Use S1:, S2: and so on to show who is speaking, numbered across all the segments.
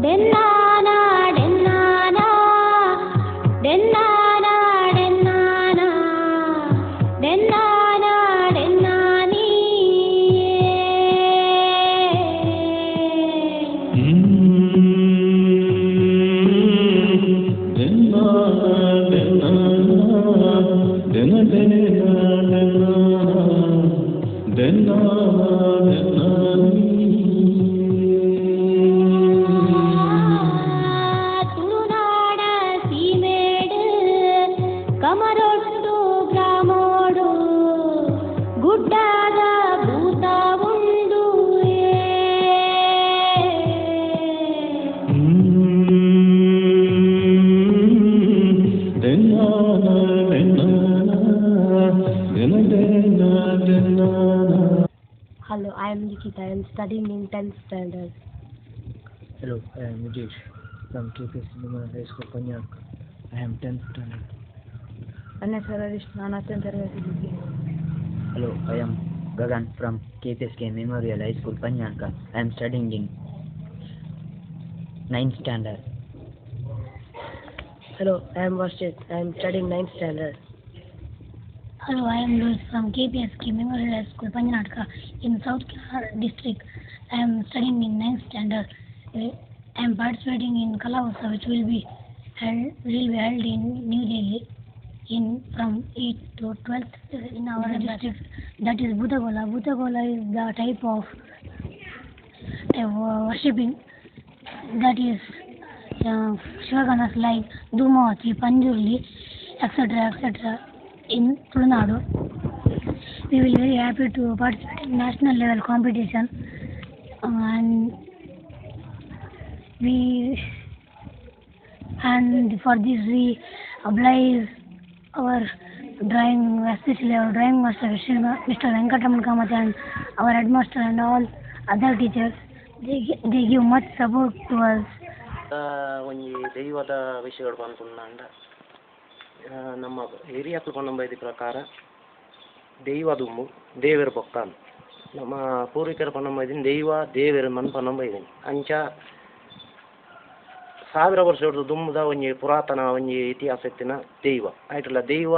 S1: Dennana, dennana, dennana, dennana, dennana, dennani. ತುಳುನಾಡ ಸೀಮೇಡು ಕಮರೊಟ್ಟು ಗ್ರಾಮೋಡು ಗುಡ್ಡದ ಭೂತ ಉಂಡು
S2: Hello, I am Nikita. I am studying in 10th standard.
S3: Hello, I am Mujesh from KPS Memorial High School, Panyanka. I am 10th standard. Hello, I am Gagan from KPSK Memorial High School, Panyanka. I am studying in 9th standard.
S2: Hello, I am Varshit. I am studying 9th standard.
S4: Hello, I am Louis from KPSK Memorial High School, Panjanarka in South Kerala district. I am studying in 9th standard. I am participating in Kalavosa, which will be held in New Delhi from 8th to 12th in our district. That is Bhutagola. Bhutagola is the type of worshipping that is Shivaganas like Dhumavati, Panjurli, etc. in Tulnadu. We will be very happy to participate in national level competition, and for this we oblige our drawing, especially our drawing master Mr. Venkataraman Kamath and our headmaster and all other teachers. They give much support to us.
S5: ಒಂಜಿ ದೈವದ ವಿಷಯಗಳು ಪನ್ಪುಂಡ ನಮ್ಮ ಹಿರಿಯಕ್ಕಲು ಪನ್ನಂಬೈದಿ ಪ್ರಕಾರ ದೈವದುಮ್ಮು ದೇವೆರು ಬೊಕ್ಕ ನಮ್ಮ ಪೂರ್ವಿಕರು ಪನ್ನಂಬೈದಿನ ದೈವ ದೇವೆರು ಮನ್ ಪನ್ನಂಬೈದಿನಿ ಅಂಚ 1000 ವರ್ಷದ ದುಮ್ಮದ ಒಂಜಿ ಪುರಾತನ ಒಂಜಿ ಇತಿಹಾಸ ಎತ್ತಿನ ದೈವ ಆಯ್ತಲ್ಲ ದೈವ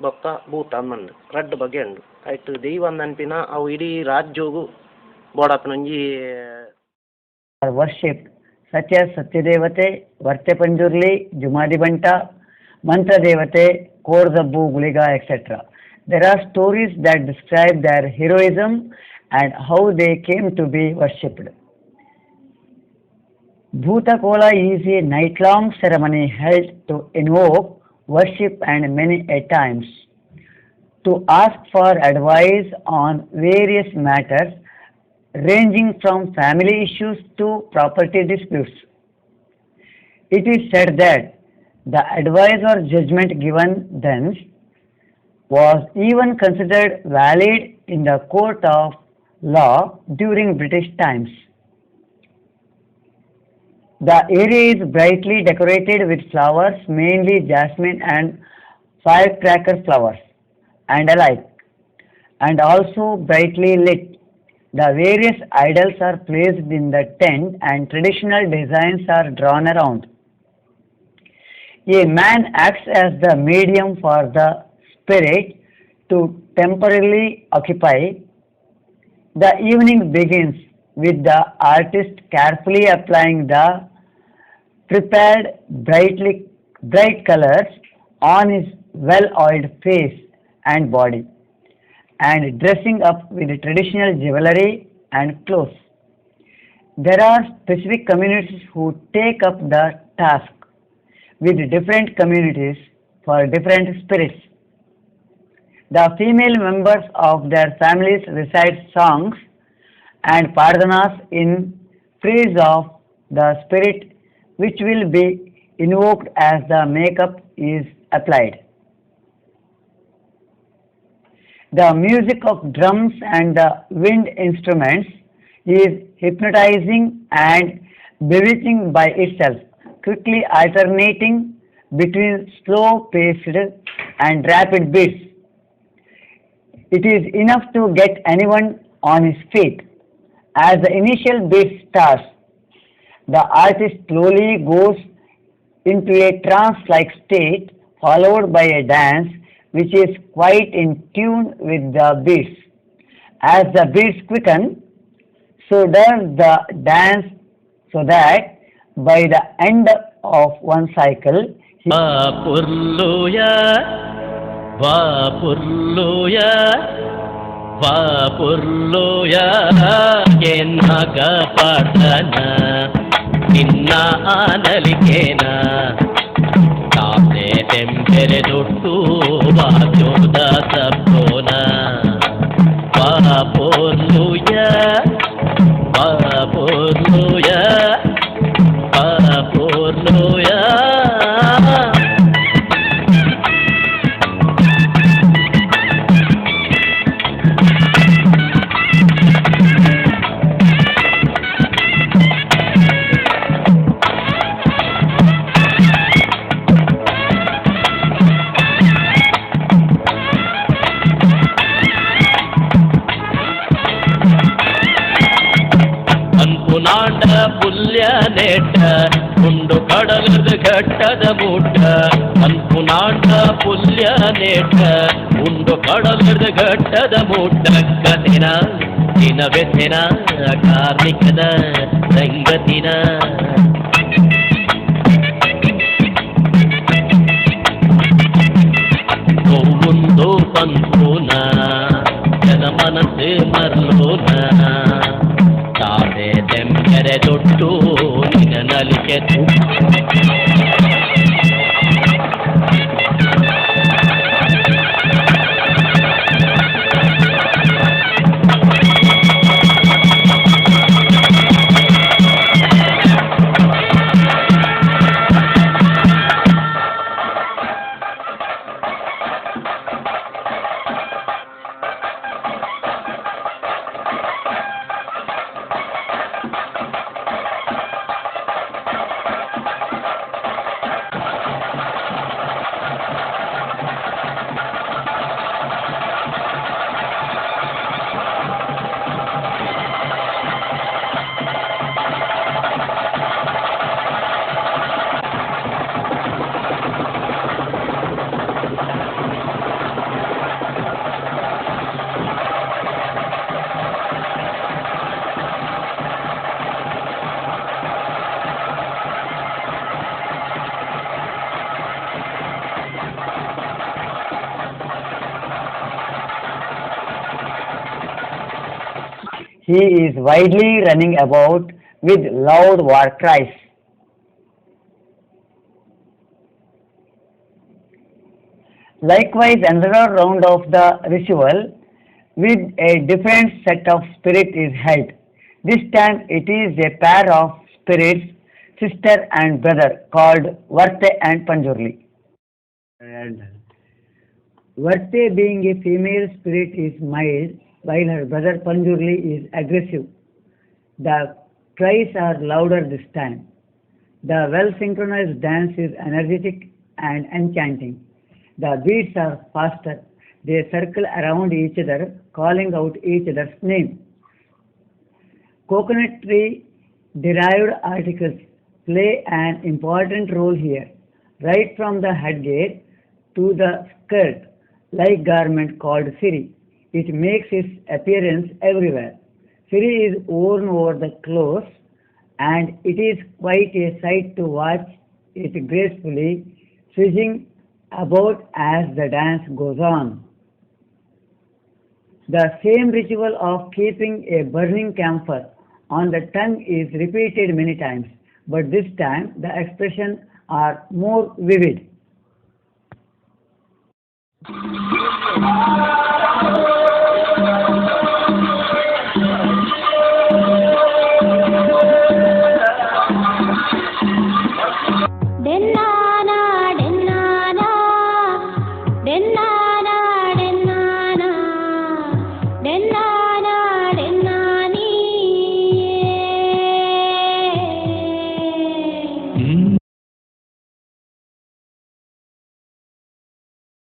S5: ಬೊಕ್ಕ ಭೂತ ಅನ್ನಂಡು ರಡ್ಡು ಬಗೆ ಉಂಡು ಆಯ್ತು ದೈವ ಅನ್ನನ್ಪಿನ ಅವು ಇಡೀ ರಾಜ್ಯೋಗು ಬೋಡಾಪಿನ ಒಂಜಿ
S3: Worshipped such as Satyadevate, Vartyapanjurli, Jumadibanta, Mantra Devate, Korzabbu, Guliga, etc. There are stories that describe their heroism and how they came to be worshipped. Bhutakola is a night-long ceremony held to invoke, worship and many a times to ask for advice on various matters ranging from family issues to property disputes. It is said that the advice or judgment given then was even considered valid in the court of law during British times. The area is brightly decorated with flowers, mainly jasmine and firecracker flowers and alike, and also brightly lit. The various idols are placed in the tent and traditional designs are drawn around. A man acts as the medium for the spirit to temporarily occupy. The evening begins with the artist carefully applying the prepared bright colors on his well-oiled face and body, and dressing up with traditional jewelry and clothes. There are specific communities who take up the task with different communities for different spirits. The female members of their families recite songs and pardhanas in praise of the spirit which will be invoked as the makeup is applied. The music of drums and the wind instruments is hypnotizing and bewitching by itself, quickly alternating between slow-paced and rapid beats. It is enough to get anyone on his feet. As the initial beat starts, The artist slowly goes into a trance-like state, followed by a dance which is quite in tune with the beats. As the beats quicken, so does the dance, so that by the end of one cycle, he
S6: Vapurluya, Vapurluya, Vapurluya, Yenaga Padana, Ninna Analikena, Tase Tempere Duttu, Vajoda Sapona, Vapurluya, Vapurluya, Vapurluya. ಅನ್ಪುನಾಂಡ ಪುಲ್ಯ ನೆಟ್ಟ ಉಂಡು ಕಡಲದ ಘಟ್ಟದ ಮೂಟ ಅನ್ಪುನಾಂಡ ಪುಲ್ಯ ನೆಟ್ಟ ಉಂಡು ಕಡಲದ ಘಟ್ಟದ ಮೂಟ ಕದಿನ ದಿನವೆತ್ತಿನ ಕಾರ್ಮಿಕದ ಸಂಗತಿನ ಒಂದು ಪಂಪುನ ಜನ ಮನಸ್ಸು ಮರ್ಲೋನ ತಾವೆ ತೆಂಬೆರೆ ದೊಡ್ಡು ನಿನ ನಲಿಕೆ
S3: he is widely running about with loud war cries. Likewise, another round of the ritual with a different set of spirits is held. This time it is a pair of spirits, sister and brother, called Varte and Panjurli. Varte, being a female spirit, is mild, while her brother Panjurli is aggressive. The cries are louder this time. The well-synchronized dance is energetic and enchanting. The beats are faster. They circle around each other, calling out each other's name. Coconut tree derived articles play an important role here, right from the headgear to the skirt-like garment called siri. It makes its appearance everywhere. Siri is worn over the clothes, and it is quite a sight to watch it gracefully swishing about as the dance goes on. The same ritual of keeping a burning camphor on the tongue is repeated many times, but this time the expressions are more vivid.